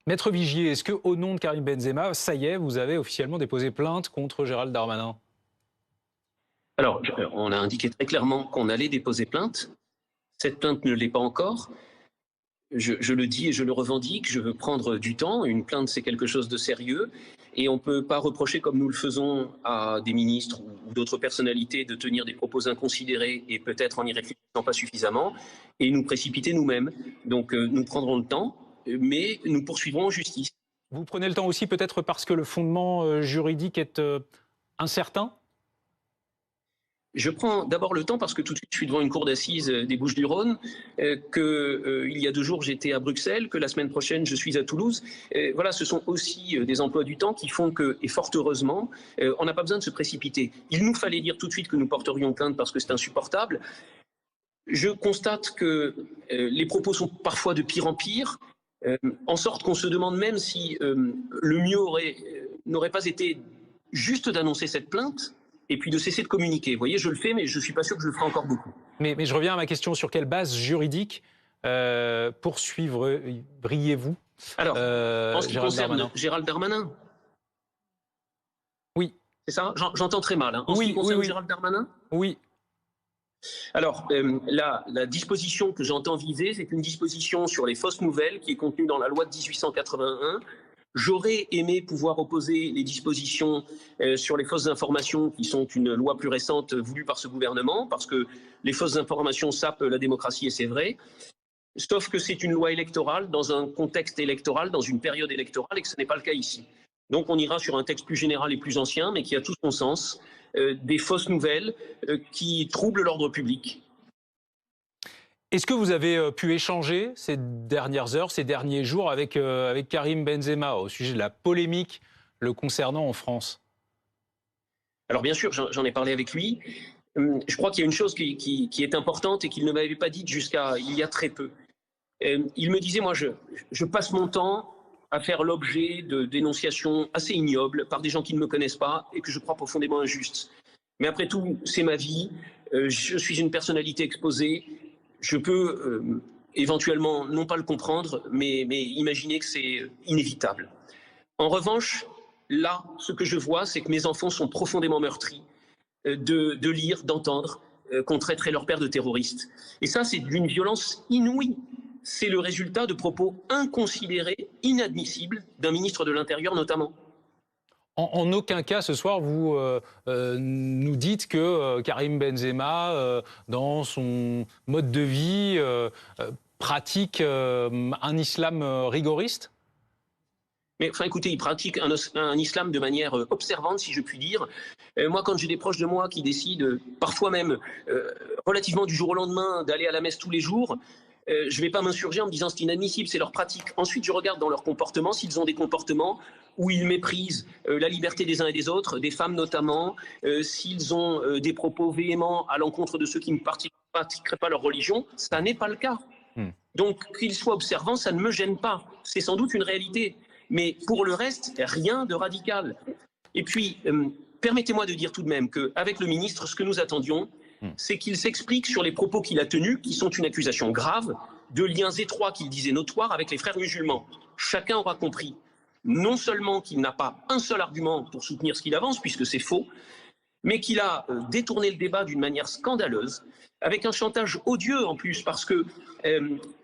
Maître Vigier, est-ce qu'au nom de Karim Benzema, ça y est, vous avez officiellement déposé plainte contre Gérald Darmanin? Alors, on a indiqué très clairement qu'on allait déposer plainte. Cette plainte ne l'est pas encore. Je le dis et je le revendique, je veux prendre du temps. Une plainte, c'est quelque chose de sérieux. Et on ne peut pas reprocher, comme nous le faisons, à des ministres ou d'autres personnalités de tenir des propos inconsidérés et peut-être en y réfléchissant pas suffisamment, et nous précipiter nous-mêmes. Donc nous prendrons le temps, mais nous poursuivrons en justice. Vous prenez le temps aussi peut-être parce que le fondement juridique est incertain? Je prends d'abord le temps parce que tout de suite je suis devant une cour d'assises des Bouches-du-Rhône, il y a 2 jours j'étais à Bruxelles, que la semaine prochaine je suis à Toulouse. Voilà, ce sont aussi des emplois du temps qui font que, et fort heureusement, on n'a pas besoin de se précipiter. Il nous fallait dire tout de suite que nous porterions plainte parce que c'est insupportable. Je constate que les propos sont parfois de pire en pire, en sorte qu'on se demande même si le mieux n'aurait pas été juste d'annoncer cette plainte et puis de cesser de communiquer. Vous voyez, je le fais, mais je ne suis pas sûr que je le ferai encore beaucoup. Mais je reviens à ma question, sur quelle base juridique poursuivriez-vous Alors, en ce qui Gérald concerne Darmanin? Gérald Darmanin, Oui, c'est ça? J'entends très mal. Hein. En ce qui concerne Gérald Darmanin? oui. Alors, la disposition que j'entends viser, c'est une disposition sur les fausses nouvelles qui est contenue dans la loi de 1881. J'aurais aimé pouvoir opposer les dispositions sur les fausses informations, qui sont une loi plus récente voulue par ce gouvernement, parce que les fausses informations sapent la démocratie, et c'est vrai. Sauf que c'est une loi électorale, dans un contexte électoral, dans une période électorale, et que ce n'est pas le cas ici. Donc on ira sur un texte plus général et plus ancien, mais qui a tout son sens, des fausses nouvelles qui troublent l'ordre public. Est-ce que vous avez pu échanger ces dernières heures, ces derniers jours avec Karim Benzema au sujet de la polémique le concernant en France? Alors bien sûr, j'en ai parlé avec lui. Je crois qu'il y a une chose qui est importante et qu'il ne m'avait pas dite jusqu'à il y a très peu. Il me disait, moi je passe mon temps à faire l'objet de dénonciations assez ignobles par des gens qui ne me connaissent pas et que je crois profondément injustes. Mais après tout, c'est ma vie, je suis une personnalité exposée, je peux éventuellement non pas le comprendre, mais imaginer que c'est inévitable. En revanche, là, ce que je vois, c'est que mes enfants sont profondément meurtris de lire, d'entendre qu'on traiterait leur père de terroriste. Et ça, c'est d'une violence inouïe. C'est le résultat de propos inconsidérés, inadmissibles, d'un ministre de l'Intérieur notamment. En aucun cas, ce soir, vous nous dites que Karim Benzema, dans son mode de vie, pratique un islam rigoriste? Mais enfin, écoutez, il pratique un islam de manière observante, si je puis dire. Moi, quand j'ai des proches de moi qui décident, parfois même relativement du jour au lendemain, d'aller à la messe tous les jours, je ne vais pas m'insurger en me disant c'est inadmissible, c'est leur pratique. Ensuite, je regarde dans leur comportement s'ils ont des comportements où ils méprisent la liberté des uns et des autres, des femmes notamment, s'ils ont des propos véhéments à l'encontre de ceux qui ne pratiqueraient pas leur religion. Ça n'est pas le cas. Donc, qu'ils soient observants, ça ne me gêne pas. C'est sans doute une réalité. Mais pour le reste, rien de radical. Et puis, permettez-moi de dire tout de même qu'avec le ministre, ce que nous attendions, c'est qu'il s'explique sur les propos qu'il a tenus, qui sont une accusation grave, de liens étroits qu'il disait notoires avec les frères musulmans. Chacun aura compris, non seulement qu'il n'a pas un seul argument pour soutenir ce qu'il avance, puisque c'est faux, mais qu'il a détourné le débat d'une manière scandaleuse, avec un chantage odieux en plus, parce que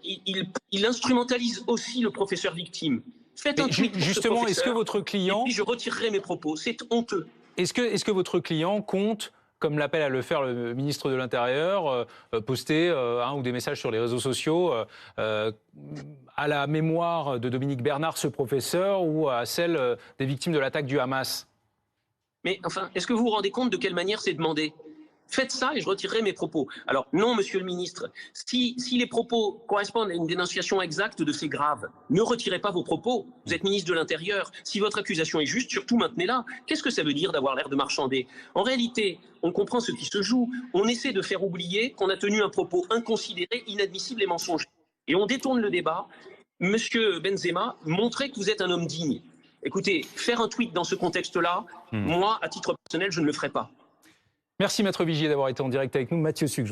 il instrumentalise aussi le professeur victime. Faites un tweet pour justement, est-ce que votre client... Et puis je retirerai mes propos, c'est honteux. Est-ce que votre client compte, comme l'appelle à le faire le ministre de l'Intérieur, poster un ou des messages sur les réseaux sociaux à la mémoire de Dominique Bernard, ce professeur, ou à celle des victimes de l'attaque du Hamas? Mais enfin, est-ce que vous vous rendez compte de quelle manière c'est demandé? Faites ça et je retirerai mes propos. Alors non, monsieur le ministre, si les propos correspondent à une dénonciation exacte de faits graves, ne retirez pas vos propos. Vous êtes ministre de l'Intérieur. Si votre accusation est juste, surtout maintenez-la. Qu'est-ce que ça veut dire d'avoir l'air de marchander? En réalité, on comprend ce qui se joue. On essaie de faire oublier qu'on a tenu un propos inconsidéré, inadmissible et mensonger. Et on détourne le débat. Monsieur Benzema, montrez que vous êtes un homme digne. Écoutez, faire un tweet dans ce contexte-là, moi, à titre personnel, je ne le ferai pas. Merci Maître Vigier d'avoir été en direct avec nous. Mathieu Sucre.